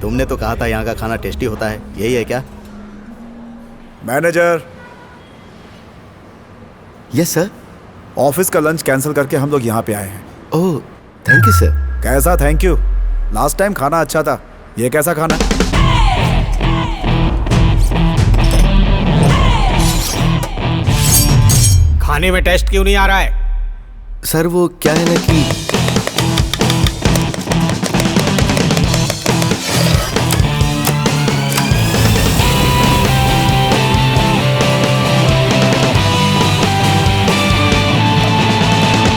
तुमने तो कहा था यहाँ का खाना टेस्टी होता है, यही है क्या? मैनेजर। Yes sir. ऑफिस का लंच कैंसिल करके हम लोग यहाँ पे आए हैं। Oh thank you sir. कैसा थैंक यू? लास्ट टाइम खाना अच्छा था, ये कैसा खाना? खाने में टेस्ट क्यों नहीं आ रहा है? सर वो क्या है ना कि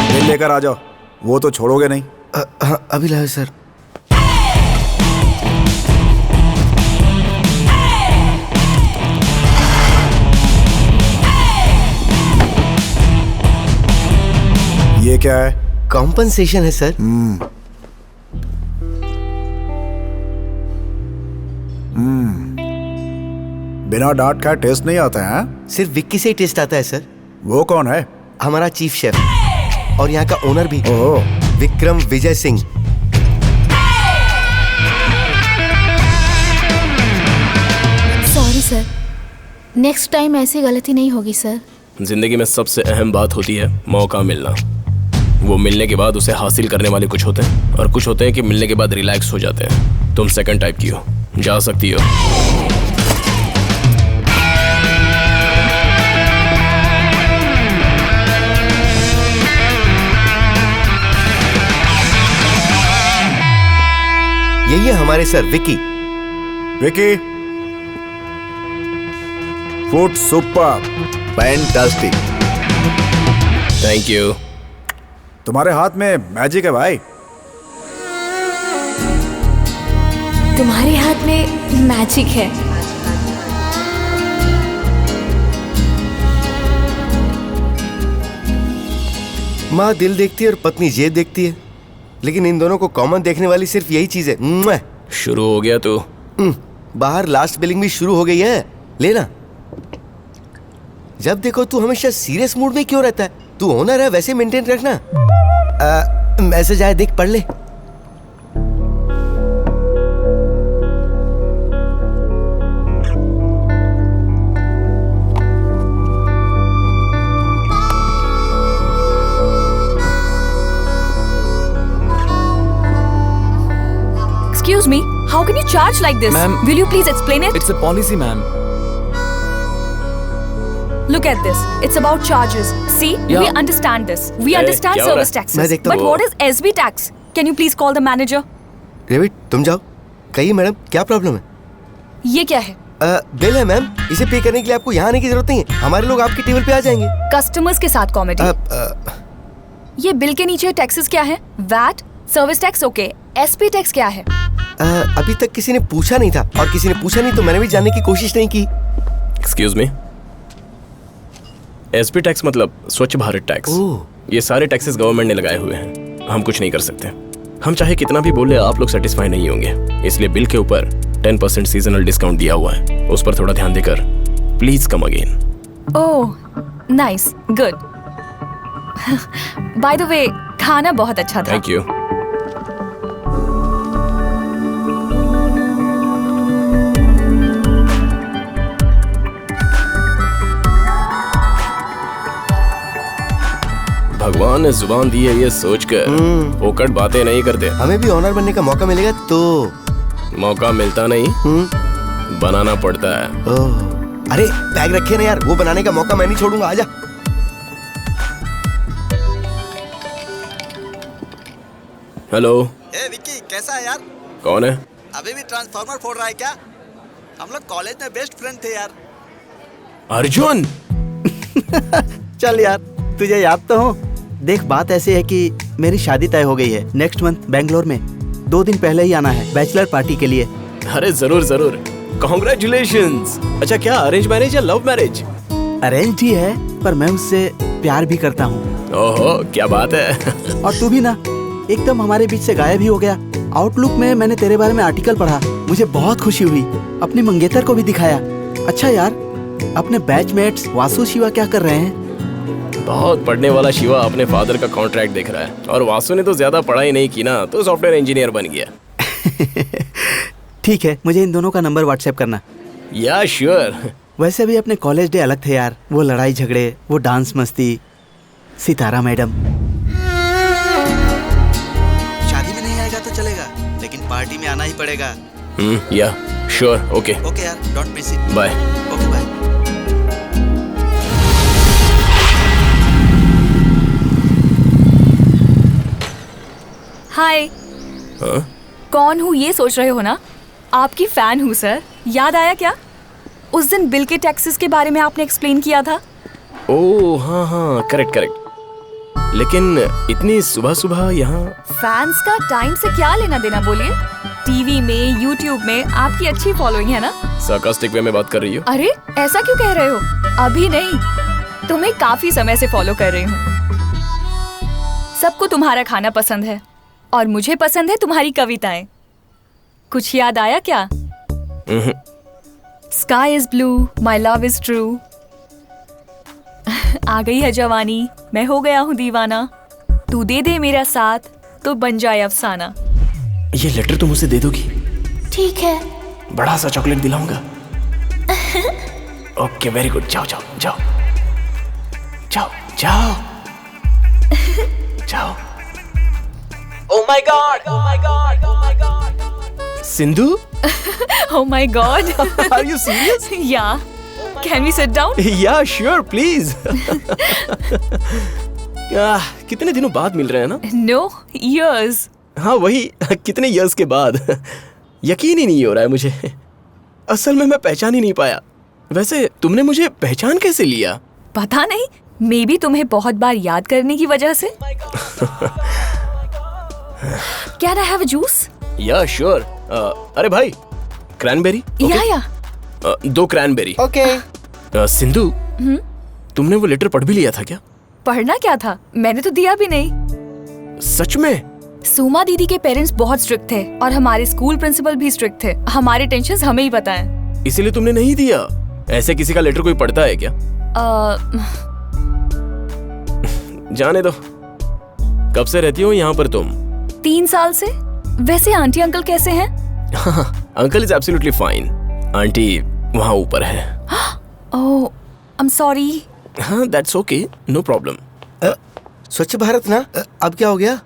बिल लेकर आ जाओ। वो तो छोड़ोगे नहीं? हाँ अभी लाओ सर। ये क्या है? कॉम्पनसेशन है सर। बिना डांट का टेस्ट नहीं आता है? सिर्फ विक्की से ही टेस्ट आता है सर। वो कौन है? हमारा चीफ शेफ और यहाँ का ओनर भी, oh Vikram Vijay Singh. Sorry sir, next time ऐसी गलती नहीं होगी सर। जिंदगी में सबसे अहम बात होती है मौका मिलना। वो मिलने के बाद उसे हासिल करने वाले कुछ होते हैं और कुछ होते हैं कि मिलने के बाद रिलैक्स हो जाते हैं। तुम सेकंड टाइप की हो, जा सकती हो। यही है हमारे sir Vicky. Vicky, food super, fantastic. Thank you. तुम्हारे हाथ में मैजिक है भाई। तुम्हारे हाथ में मैजिक है। माँ दिल देखती है और पत्नी जेब देखती है, लेकिन इन दोनों को कॉमन देखने वाली सिर्फ यही चीज है। शुरू हो गया तू। बाहर लास्ट बिलिंग भी शुरू हो गई है, लेना। जब देखो तू हमेशा सीरियस मूड में क्यों रहता है? तू ओनर है, वैसे मेंटेन रखना। मैसेज आया, देख पढ़ ले। Excuse me, how can you charge like this? Ma'am, will you please explain it? It's a policy, ma'am. Look at this. It's about charges. See, Yeah. we understand this. We Hey, understand क्या हो रहा service है? taxes. मैं देखता But हूँ। what is SB tax? Can you please call the manager? David तुम जाओ, कहिए मैडम क्या प्रॉब्लम है? ये क्या है? बिल है मैम, इसे पे करने के लिए आपको यहाँ आने की जरूरत नहीं है, हमारे लोग आपके टेबल पे आ जाएंगे। कस्टमर्स के साथ कॉमेडी। ये बिल के नीचे टैक्सेस क्या है? VAT, service tax, okay. SP tax क्या है? अभी तक किसी ने पूछा नहीं था, और किसी ने पूछा नहीं तो मैंने भी जानने की कोशिश नहीं की। एक्सक्यूज मी, एसपी टैक्स मतलब स्वच्छ भारत टैक्स। ओह। ये सारे टैक्सेस गवर्नमेंट ने लगाए हुए हैं, हम कुछ नहीं कर सकते। हम चाहे कितना भी बोले, आप लोग सेटिस्फाई नहीं होंगे। इसलिए बिल के ऊपर 10% सीजनल डिस्काउंट दिया हुआ है, उस पर थोड़ा ध्यान देकर please come again. Oh, nice, good. By the way, खाना बहुत अच्छा था। Thank you. भगवान ने जुबान दी है ये सोचकर फोकट बातें नहीं करते। हमें भी ऑनर बनने का मौका मिलेगा तो। मौका मिलता नहीं, बनाना पड़ता है। ओह, अरे बैग रखे ना यार, वो बनाने का मौका मैं नहीं छोड़ूंगा, आजा। हेलो। ए विक्की, कैसा है यार? कौन है? अभी भी ट्रांसफार्मर फोड़ रहा है क्या? हम लोग कॉलेज में बेस्ट फ्रेंड थे यार। अर्जुन। चल यार, तुझे याद तो हो। देख बात ऐसी है कि मेरी शादी तय हो गई है नेक्स्ट मंथ बेंगलोर में। 2 दिन पहले ही आना है बैचलर पार्टी के लिए। अरे जरूर जरूर, कॉन्ग्रेचुलेशंस। अच्छा, क्या अरेंज मैरिज या लव मैरिज? अरेंज ही है, पर मैं उससे प्यार भी करता हूँ। ओहो, क्या बात है। और तू भी ना, एकदम हमारे बीच से गायब ही हो गया। आउटलुक में मैंने तेरे बारे में आर्टिकल पढ़ा, मुझे बहुत खुशी हुई। अपनी मंगेतर को भी दिखाया। अच्छा यार, अपने बैचमेट्स वासु शिवा क्या कर रहे हैं? बहुत पढ़ने वाला शिवा अपने फादर का कॉन्ट्रैक्ट देख रहा है, और वासु ने तो ज्यादा पढ़ाई नहीं की ना, तो सॉफ्टवेयर इंजीनियर बन गया। ठीक है, मुझे इन दोनों का नंबर व्हाट्सएप करना। या श्योर। वैसे भी अपने कॉलेज डे अलग थे यार, वो लड़ाई झगड़े, वो डांस मस्ती। सितारा मैडम। शादी में नहीं आएगा तो चलेगा, लेकिन पार्टी में आना ही पड़ेगा। Yeah sure. ओके ओके यार, don't miss it. Bye. Okay bye. Hi. कौन हूँ ये सोच रहे हो ना? आपकी फैन हूँ सर। याद आया क्या? उस दिन बिल के टैक्सेस के बारे में आपने एक्सप्लेन किया था। ओह हाँ, करेक्ट। लेकिन इतनी सुबह सुबह यहाँ? फैंस का टाइम से क्या लेना देना बोलिए? टीवी में, यूट्यूब में आपकी अच्छी फॉलोइंग है ना? सार्कास्टिक वे में बात कर रही हो? अरे ऐसा क्यों कह रहे हो? अभी नहीं, तुम्हें काफी समय से फॉलो कर रही हूँ। सबको तुम्हारा खाना पसंद है और मुझे पसंद है तुम्हारी कविताएं। कुछ याद आया क्या? Sky is blue, my love is true. आ गई है जवानी, मैं हो गया हूँ दीवाना। तू दे दे मेरा साथ तो बन जाए अफसाना। ये लेटर तुम उसे दे दोगी? ठीक है। बड़ा सा चॉकलेट दिलाऊंगा। Okay very good. जाओ जाओ जाओ जाओ जाओ जाओ। Oh my God! Oh my God! Oh my God! Sindhu? Oh my God! Are you serious? Yeah. Can we sit down? Yeah, sure, please. कितने दिनों बाद मिल रहे हैं ना? No, years. हाँ वही, कितने years के बाद। यकीन ही नहीं हो रहा है मुझे। असल में मैं पहचान ही नहीं पाया। वैसे तुमने मुझे पहचान कैसे लिया? पता नहीं, मे बी तुम्हें बहुत बार याद करने की वजह से। Can I have a juice? या श्योर। अरे भाई, क्रैनबेरी? या 2 क्रैनबेरी। ओके। सिंधु, तुमने वो लेटर पढ़ भी लिया था क्या? पढ़ना क्या था, मैंने तो दिया भी नहीं। सच में? सुमा दीदी के पेरेंट्स बहुत स्ट्रिक्ट थे और हमारे स्कूल प्रिंसिपल भी स्ट्रिक्ट थे। हमारे टेंशन्स हमें ही पता है। इसीलिए तुमने नहीं दिया? ऐसे किसी का लेटर कोई पढ़ता है क्या? जाने दो। कब से रहती हो यहाँ पर तुम? 3 साल से। वैसे आंटी अंकल कैसे हैं? Uncle is absolutely fine. Aunty वहाँ ऊपर है। ओह, आई एम सॉरी। हाँ, दैट्स ओके, नो प्रॉब्लम। स्वच्छ भारत ना? अब क्या हो गया?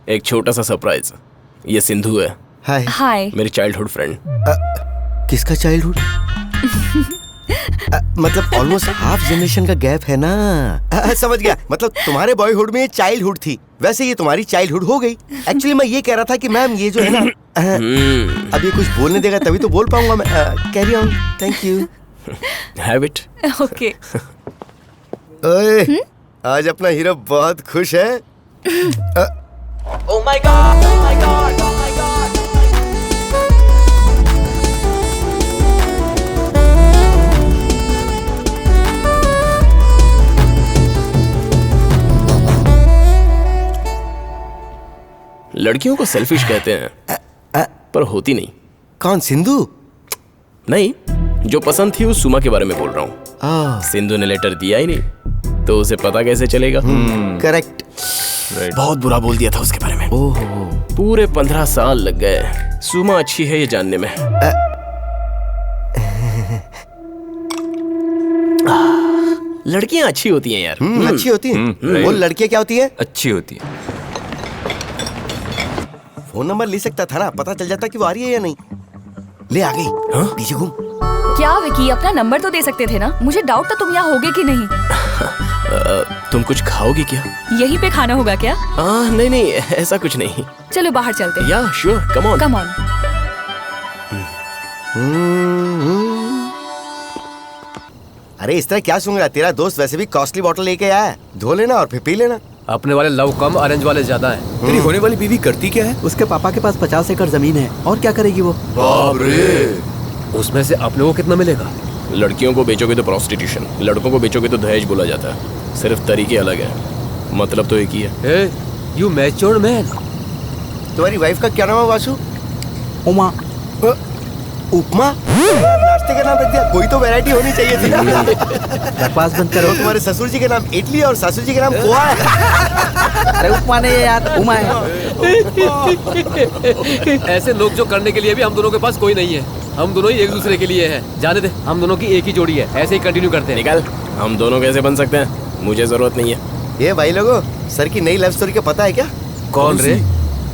एक छोटा सा सरप्राइज। ये सिंधु है। हाय। हाय। मेरी चाइल्डहुड फ्रेंड। किसका चाइल्डहुड? मतलब ऑलमोस्ट हाफ जनरेशन का गैप है ना। समझ गया, मतलब तुम्हारे बॉयहुड में चाइल्डहुड थी, वैसे ये तुम्हारी चाइल्डहुड हो गई। एक्चुअली मैं ये कह रहा था कि मैम ये जो है ना, अब ये कुछ बोलने देगा तभी तो बोल पाऊंगा मैं। Carry on. Thank you. Have it. Okay. ओए, आज अपना हीरो बहुत खुश है। Oh my God! Oh my God! Oh my God! लड़कियों को सेल्फिश कहते हैं, पर होती नहीं। कौन, सिंधु? नहीं, जो पसंद थी उस सुमा के बारे में बोल रहा हूँ। सिंधु ने लेटर दिया ही नहीं, तो उसे पता कैसे चलेगा? करेक्ट। बहुत बुरा बोल दिया था उसके बारे में। ओहो। पूरे 15 साल लग गए सुमा अच्छी है ये जानने में। लड़कियां अच्छी होती हैं यार। अच्छी होती हैं। वो लड़कियां क्या होती है? अच्छी होती है। फोन नंबर ले सकता था ना, पता चल जाता कि वो आ रही है या नहीं। ले आ गई। पीछे घूम। क्या विकी, अपना नंबर तो दे सकते थे ना? मुझे डाउट था तुम यहाँ होगे कि नहीं। तुम कुछ खाओगी क्या? यहीं पे खाना होगा क्या? नहीं, ऐसा कुछ नहीं। चलो बाहर चलते हैं। या sure, come on. Come on. अरे इस तरह क्या सूंघ रहा? तेरा दोस्त वैसे भी कॉस्टली बॉटल लेके आया है, धो लेना और फिर पी लेना। अपने वाले लव कम, अरेंज वाले ज्यादा हैं। तेरी होने वाली बीवी करती क्या है? उसके पापा के पास 50 एकड़ जमीन है, और क्या करेगी वो? बाप रे! उसमें से अपने को कितना मिलेगा? लड़कियों को बेचोगे तो प्रोस्टिट्यूशन, लड़कों को बेचोगे तो दहेज बोला जाता है। सिर्फ तरीके अलग है, मतलब तो एक ही है। Hey, you matured man. तुम्हारी वाइफ का क्या नाम है वासु? उमा। उपमा? नाश्ते का नाम रख दिया, कोई तो वैरायटी होनी चाहिए थी ना। बकवास बंद करो। तो तुम्हारे ससुर जी के नाम इडली और सासू जी के नाम पोहा है। अरे उपमा नहीं है यार, उमा है। ऐसे लोग जो करने के लिए भी हम दोनों के पास कोई नहीं है। हम दोनों ही एक दूसरे के लिए हैं। जाने दे, हम दोनों की एक ही जोड़ी है, ऐसे ही कंटिन्यू करते हैं। निकल, हम दोनों कैसे बन सकते हैं? मुझे जरूरत नहीं है। ये भाई लोगों, सर की नई लव स्टोरी का पता है क्या? कौन रे?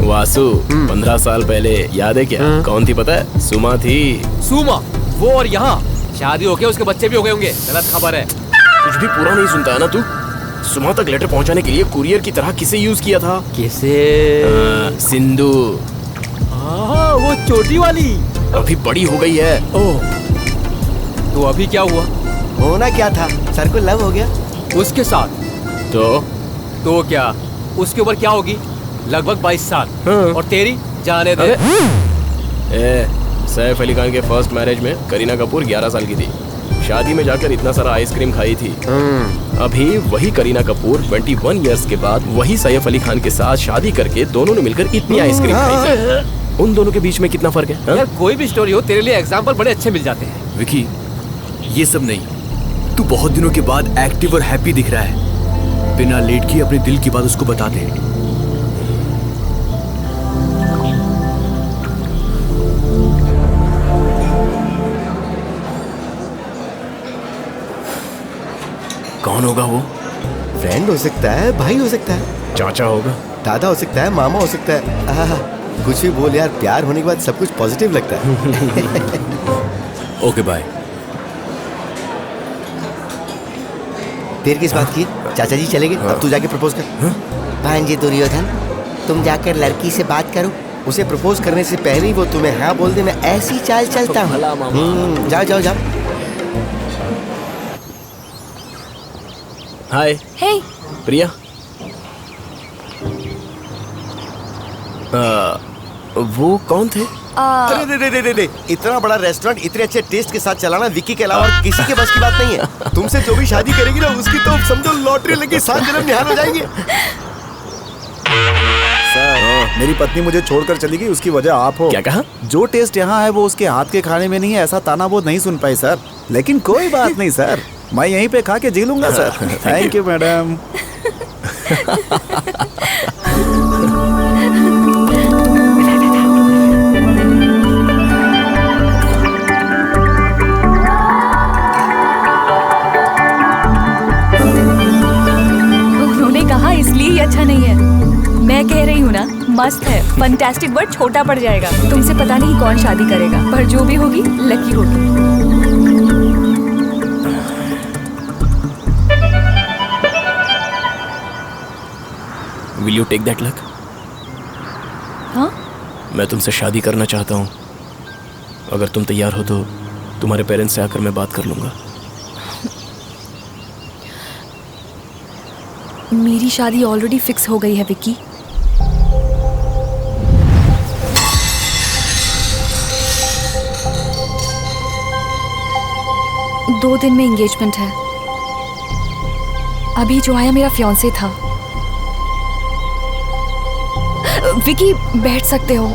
वासु 15 साल पहले याद है क्या? कौन थी पता है? सुमा थी। सुमा? वो और यहाँ शादी हो गया, उसके बच्चे भी हो गए होंगे। गलत खबर है। कुछ भी पूरा नहीं सुनता है ना तू? सुमा तक लेटर पहुंचाने के लिए कुरियर की तरह किसे यूज किया था? किसे? सिंधु। हाँ, वो छोटी वाली। अभी बड़ी हो गई है। ओह, तो अभी क्या हुआ? होना क्या था, सर को लव हो गया। उसके साथ? तो क्या उसकी उम्र क्या होगी? लगभग 22 साल। और तेरी? जाने दे। सैफ अली खान के फर्स्ट मैरिज में करीना कपूर 11 साल की थी। शादी में जाकर इतना सारा आइसक्रीम खाई थी। अभी वही करीना कपूर 21 इयर्स के बाद वही सैफ अली खान के साथ शादी करके दोनों ने मिलकर इतनी आइसक्रीम खाई थी। उन दोनों के बीच में कितना फर्क है? यार कोई भी स्टोरी हो, तेरे लिए एग्जाम्पल बड़े अच्छे मिल जाते हैं। विकी, ये सब नहीं, तू बहुत दिनों के बाद एक्टिव और हैप्पी दिख रहा है। बिना लेट किए अपने दिल की बात उसको बता दे। कौन होगा वो? फ्रेंड हो सकता है, भाई हो सकता है, चाचा होगा, दादा हो सकता है, मामा हो सकता है। कुछ भी बोल यार, प्यार होने के बाद सब कुछ पॉजिटिव लगता है। Okay bye. देर किस बात की? चाचा जी चले गए, अब तू जाके प्रपोज कर। भांजे दुर्योधन, तुम जाकर लड़की से बात करो। उसे प्रपोज करने से पहले ही वो तुम्हें हाँ बोल दे, मैं ऐसी चाल चलता हूँ। जाओ जाओ जाओ। हाय। हे प्रिया। वो कौन थे? अरे इतना बड़ा रेस्टोरेंट इतने अच्छे टेस्ट के साथ चलाना विक्की के अलावा किसी के बस की बात नहीं है। तुमसे जो भी शादी करेगी ना, उसकी तो समझो लॉटरी लगी, 7 जन्म निहाल हो जाएंगे। सर, मेरी पत्नी मुझे छोड़कर चली गई, उसकी वजह आप हो। क्या कहा? जो टेस्ट यहाँ है वो उसके हाथ के खाने में नहीं है, ऐसा ताना वो नहीं सुन पाई सर। लेकिन कोई बात नहीं सर, मैं यहीं पे खा के जी लूंगा सर। Thank you madam. उन्होंने कहा इसलिए ही अच्छा नहीं है। मैं कह रही हूँ ना, मस्त है। फंटास्टिक वर्ड छोटा पड़ जाएगा। तुमसे पता नहीं कौन शादी करेगा, पर जो भी होगी लकी होगी। Will you take that luck? हाँ? मैं तुमसे शादी करना चाहता हूँ। अगर तुम तैयार हो तो तुम्हारे पेरेंट्स से आकर मैं बात कर लूंगा। मेरी शादी ऑलरेडी फिक्स हो गई है विक्की। दो दिन में एंगेजमेंट है। अभी जो आया मेरा फियांसे था। विकी, बैठ सकते हो।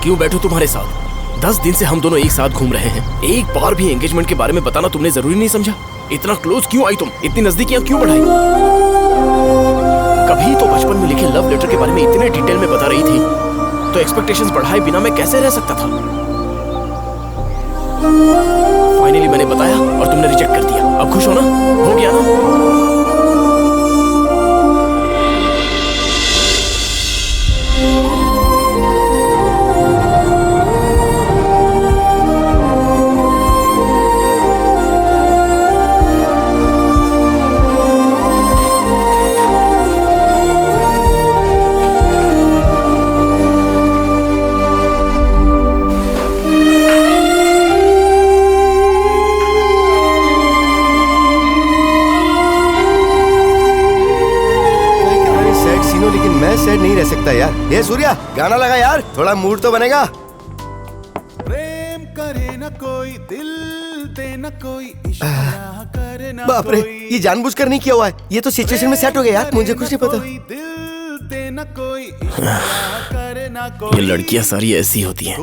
क्यों बैठो तुम्हारे साथ? 10 दिन से हम दोनों एक साथ घूम रहे हैं। एक बार भी एंगेजमेंट के बारे में बताना तुमने जरूरी नहीं समझा? इतना क्लोज क्यों आई तुम? इतनी नजदीकियां क्यों बढ़ाई? कभी तो बचपन में लिखे लव लेटर के बारे में इतने डिटेल में बता रही थी, तो एक्सपेक्टेशंस बढ़ाए बिना मैं कैसे रह सकता था? फाइनली मैंने बताया और तुमने रिजेक्ट कर दिया। अब खुश हो ना? हो गया ना? सैड नहीं रह सकता यार। ये सूर्या, गाना लगा यार, थोड़ा मूड तो बनेगा। प्रेम करे न कोई, दिल दे न कोई, इशारा करे न बाप रे, ये जानबूझकर नहीं किया हुआ है। ये तो सिचुएशन में सेट हो गया यार, मुझे कुछ नहीं पता। दिल दे न कोई इशारा करे न कोई। ये लड़कियां सारी ऐसी होती हैं,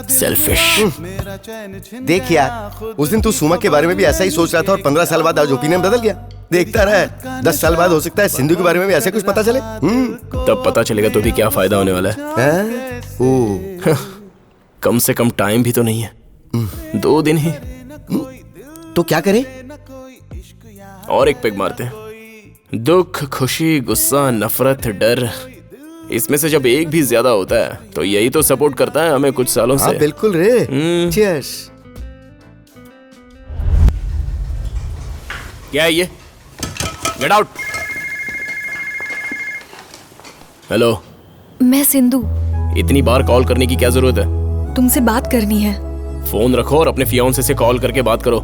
सेल्फिश। मेरा चैन छिन देख यार, उस दिन तू सुमा के बारे में भी ऐसा ही सोच रहा था और 15 साल बाद आज ओपिनियन बदल गया। देखता रहा, 10 साल बाद हो सकता है सिंधु के बारे में भी ऐसे कुछ पता चले। तब पता चलेगा तो भी क्या फायदा होने वाला है। कम से कम टाइम भी तो नहीं है, 2 दिन ही। तो क्या करें? और एक पेग मारते हैं। दुख, खुशी, गुस्सा, नफरत, डर, इसमें से जब एक भी ज्यादा होता है तो यही तो सपोर्ट करता है हमें कुछ सालों से। बिल्कुल रे। चीयर्स। क्या है ये? Get out. हेलो, मैं सिंधु। इतनी बार कॉल करने की क्या जरूरत है? तुमसे बात करनी है। फोन रखो और अपने फियांसे से कॉल करके बात करो।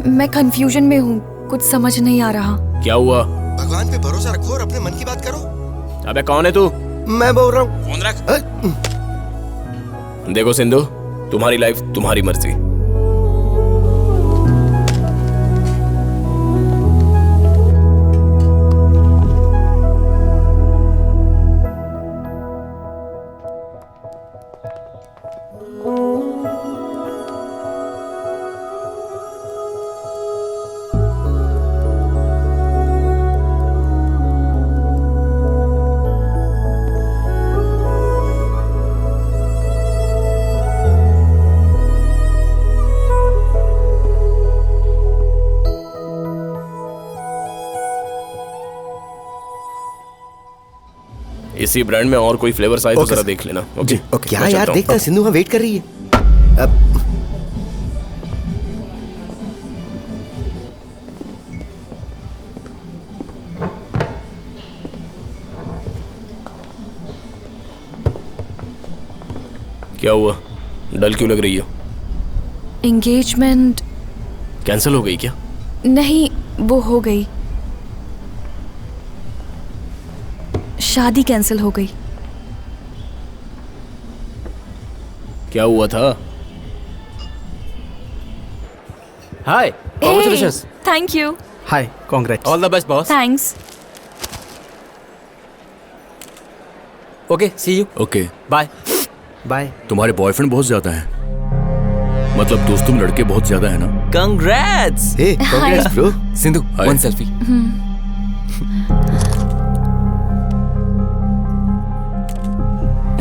मैं कंफ्यूजन में हूँ, कुछ समझ नहीं आ रहा। क्या हुआ? भगवान पे भरोसा रखो और अपने मन की बात करो। अबे कौन है तू? मैं बोल रहा हूँ। फोन रख। देखो सिंधु, तुम्हारी लाइफ तुम्हारी मर्जी। इसी ब्रांड में और कोई फ्लेवर्स आए तो जरा देख लेना। Okay okay. क्या यार, देखता सिंधु वहाँ वेट कर रही है। क्या हुआ? डल क्यों लग रही हो? एंगेजमेंट कैंसिल हो गई क्या? नहीं, वो हो गई। शादी कैंसिल हो गई। क्या हुआ था? Hi, congratulations. Thank you. Hi, congrats. All the best boss. Thanks. Okay, see you. Okay, bye bye. तुम्हारे बॉयफ्रेंड बहुत ज्यादा हैं, मतलब दोस्तों में लड़के बहुत ज्यादा है ना? Congrats. Hey, congrats bro. Sindhu, one selfie.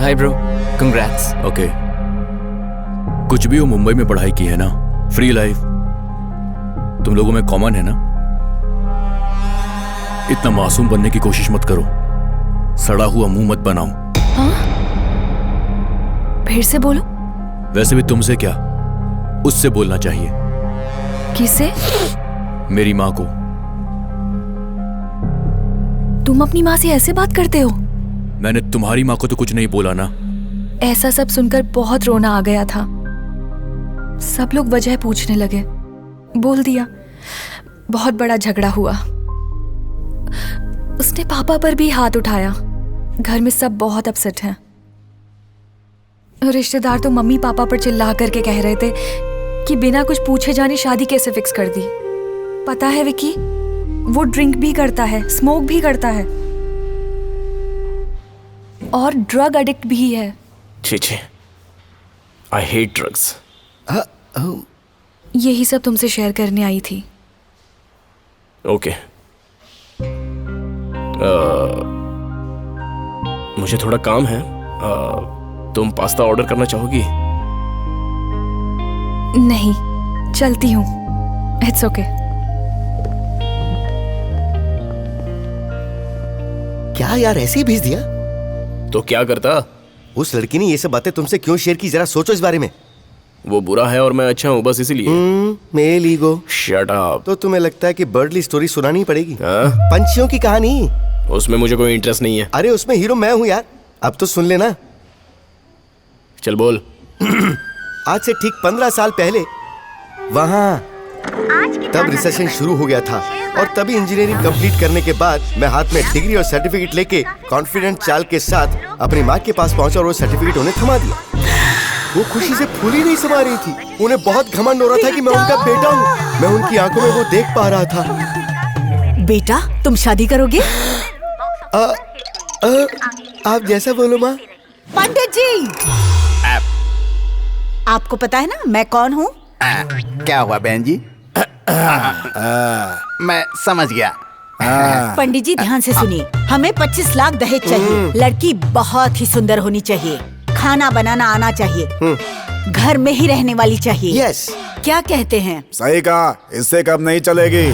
Hi bro, congrats. Okay. कुछ भी हो, मुंबई में पढ़ाई की है ना, फ्री लाइफ तुम लोगों में कॉमन है ना। इतना मासूम बनने की कोशिश मत करो, सड़ा हुआ मुंह मत बनाओ। फिर से बोलो। वैसे भी तुमसे क्या, उससे बोलना चाहिए। किसे? मेरी माँ को। तुम अपनी माँ से ऐसे बात करते हो? मैंने तुम्हारी माँ को तो कुछ नहीं बोला ना। ऐसा सब सुनकर बहुत रोना आ गया था। सब लोग वजह पूछने लगे, बोल दिया। बहुत बड़ा झगड़ा हुआ। उसने पापा पर भी हाथ उठाया। घर में सब बहुत अपसेट हैं। रिश्तेदार तो मम्मी पापा पर चिल्ला करके कह रहे थे कि बिना कुछ पूछे जाने शादी कैसे फिक्स कर दी। पता है विकी, वो ड्रिंक भी करता है, स्मोक भी करता है और ड्रग एडिक्ट भी है। छी, आई हेट ड्रग्स। यही सब तुमसे शेयर करने आई थी। ओके। मुझे थोड़ा काम है। तुम पास्ता ऑर्डर करना चाहोगी? नहीं, चलती हूँ। It's okay. क्या यार, ऐसे ही भेज दिया? तो क्या करता? उस लड़की ने ये सब बातें तुमसे क्यों शेयर की, जरा सोचो इस बारे में। वो बुरा है और मैं अच्छा हूँ, बस इसीलिए। Male ego. Shut up. तो तुम्हें लगता है कि बर्डली स्टोरी सुनानी पड़ेगी? पंछियों की कहानी। उसमें मुझे कोई इंटरेस्ट नहीं है। अरे उसमें हीरो मैं हूँ यार, अब तो सुन लेना। चल बोल। आज से ठीक 15 साल पहले वहाँ तब रिसेशन शुरू हो गया था और तभी इंजीनियरिंग कंप्लीट करने के बाद मैं हाथ में डिग्री और सर्टिफिकेट लेके कॉन्फिडेंट चाल के साथ अपनी माँ के पास पहुंचा और वो सर्टिफिकेट उन्हें थमा दिया। वो खुशी से फूल ही नहीं समा रही थी। उन्हें बहुत घमंड हो रहा था कि मैं उनका बेटा हूँ। मैं उनकी आंखों में वो देख पा रहा था। बेटा, तुम शादी करोगे? आप जैसा बोलो माँ। पंडित जी, आपको पता है ना मैं कौन हूँ? क्या हुआ बहन जी? मैं समझ गया। पंडित जी ध्यान से सुनिए, हमें 25 लाख दहेज चाहिए। लड़की बहुत ही सुंदर होनी चाहिए, खाना बनाना आना चाहिए, घर में ही रहने वाली चाहिए। यस। क्या कहते हैं? सही कहा, इससे कब नहीं चलेगी।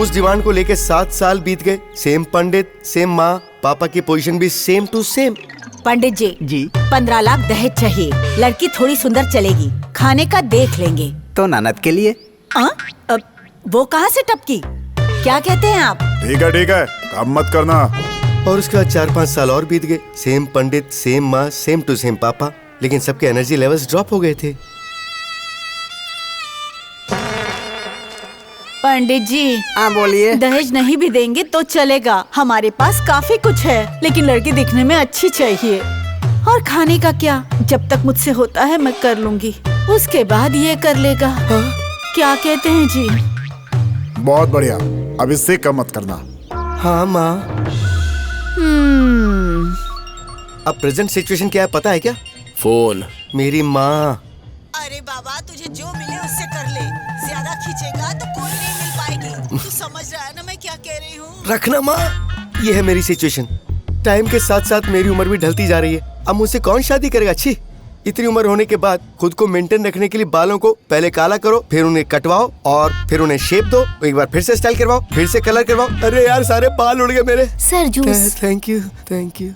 उस डिमांड को लेके 7 साल बीत गए। सेम पंडित, सेम माँ, पापा की पोजीशन भी सेम टू सेम। पंडित जी 15 लाख दहेज चाहिए। लड़की थोड़ी सुंदर चलेगी, खाने का देख लेंगे। तो ननद के लिए? वो कहाँ से टपकी? क्या कहते हैं आप? ठीक है, काम मत करना। और उसके बाद 4-5 साल और बीत गए। सेम पंडित, सेम माँ, सेम टू सेम पापा, लेकिन सबके एनर्जी लेवल्स ड्रॉप हो गए थे। पंडित जी, हाँ बोलिए। दहेज नहीं भी देंगे तो चलेगा, हमारे पास काफी कुछ है, लेकिन लड़की दिखने में अच्छी चाहिए। और खाने का क्या, जब तक मुझसे होता है मैं कर लूंगी, उसके बाद ये कर लेगा। क्या कहते हैं जी? बहुत बढ़िया, अब इससे कम मत करना। हाँ माँ। अब प्रेजेंट सिचुएशन क्या है पता है क्या? फोन। मेरी माँ। अरे बाबा, तुझे जो मिले उससे कर ले, ज्यादा खींचेगा तो कोई नहीं मिल पाएगी। तू समझ रहा है ना मैं क्या कह रही हूँ? रखना माँ। ये है मेरी सिचुएशन। टाइम के साथ साथ मेरी उम्र भी ढलती जा रही है। अब मुझसे कौन शादी करेगा? अच्छी इतनी उम्र होने के बाद खुद को मेंटेन रखने के लिए बालों को पहले काला करो, फिर उन्हें कटवाओ और फिर उन्हें शेप दो, एक बार फिर से स्टाइल करवाओ, फिर से कलर करवाओ। अरे यार सारे बाल उड़ गए मेरे। Sir juice. Thank you.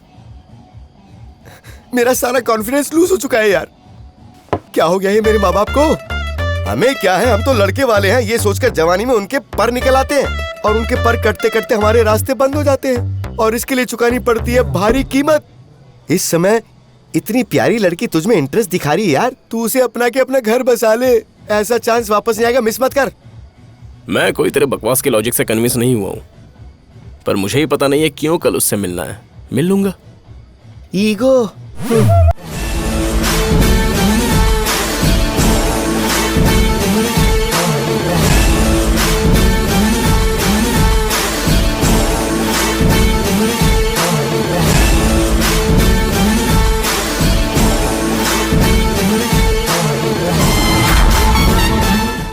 मेरा सारा कॉन्फिडेंस लूज हो चुका है यार। क्या हो गया है मेरे माँ बाप को? हमें क्या है, हम तो लड़के वाले हैं, ये सोचकर जवानी में उनके पर निकल आते हैं और उनके पर कटते कटते हमारे रास्ते बंद हो जाते हैं और इसके लिए चुकानी पड़ती है भारी कीमत। इस समय इतनी प्यारी लड़की तुझमें इंटरेस्ट दिखा रही है यार, तू उसे अपना के अपना घर बसा ले। ऐसा चांस वापस नहीं आएगा, मिस मत कर। मैं कोई तेरे बकवास के लॉजिक से कन्विंस नहीं हुआ हूँ, पर मुझे ही पता नहीं है क्यों कल उससे मिलना है। मिल लूंगा। ईगो।